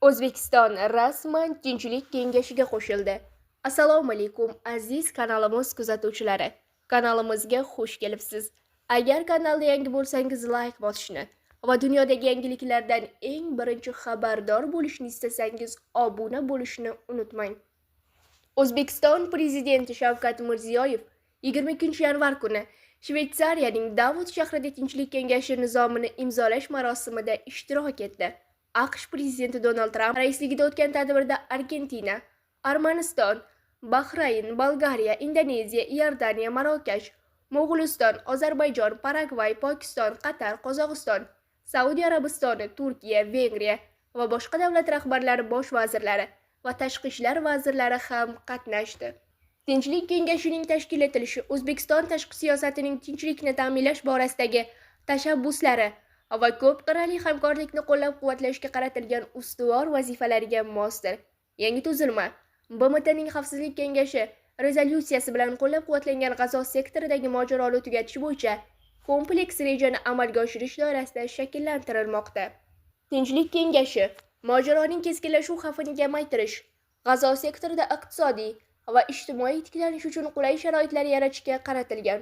O'zbekiston rasman Tinchlik kengashiga qo'shildi. Assalomu alaykum aziz kanalimiz kuzatuvchilari. Kanalimizga xush kelibsiz. Agar kanalda yangi bo'lsangiz like bosishni va dunyodagi yangiliklardan eng birinchi xabardor bo'lishni istasangiz obuna bo'lishni unutmang. O'zbekiston prezidenti Shavkat Mirziyoyev 22-yanvar kuni Shveysariyaning Davos shahrida Tinchlik kengashi nizomini imzolash marosimida ishtirok etdi. AQSh prezidenti Donald Tramp raisligida o'tgan tadbirda Argentina, Armaniston, Bahrayn, Bolgariya, Indoneziya, Iordaniya, Marokash, Mo'g'uliston, Ozarbayjon, Paragvay, Pokiston, Qatar, Qozog'iston, Saudiya Arabistoni, Turkiya, Vengriya va boshqa davlat rahbarlari, bosh vazirlari va tashqi ishlar vazirlari ham qatnashdi. Tinchlik kengashining tashkil etilishi O'zbekiston tashqi siyosatining tinchlikni ta'minlash borasidagi tashabbuslari va ko'p qirrali hamkorlikni qo'llab-quvvatlashga qaratilgan ustuvor vazifalariga mosdir. Yangi tuzilma BMTning Xavfsizlik kengashi rezolyutsiyasi bilan qo'llab-quvvatlangan G'azo sektoridagi mojaroni tugatish bo'yicha kompleks rejani amalga oshirish doirasida shakllantirilmoqda. Tinchlik kengashi mojaroning keskinlashuv xavfini kamaytirish, G'azo sektorida iqtisodiy va ijtimoiy tiklanish uchun qulay sharoitlar yaratishga qaratilgan.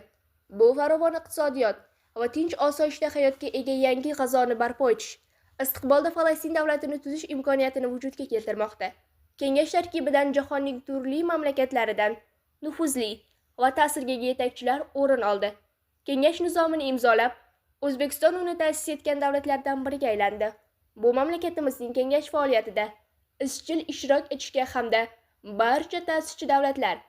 Bu farovon iqtisodiyot va tinch osoyishta hayotga ega yangi G'azoni barpo etish, istiqbolda Falastin davlatini tuzish imkoniyatini vujudga keltirmoqda. Kengash tarkibidan jahonning turli mamlakatlaridan nufuzli va ta'sirga ega yetakchilar o'rin oldi. Kengash nizomini imzolab, O'zbekiston uni ta'sis etgan davlatlardan biriga aylandi. Bu mamlakatimizning kengash faoliyatida izchil ishtirok etishga hamda barcha ta'sischi davlatlar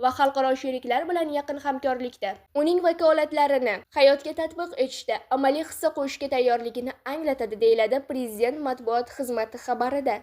va xalqaro sheriklar bilan yaqin hamkorlikda uning vakolatlarini hayotga tatbiq etishda amaliy hissa qo'shishga tayyorligini anglatadi, deyiladi Prezident matbuot xizmati xabarida.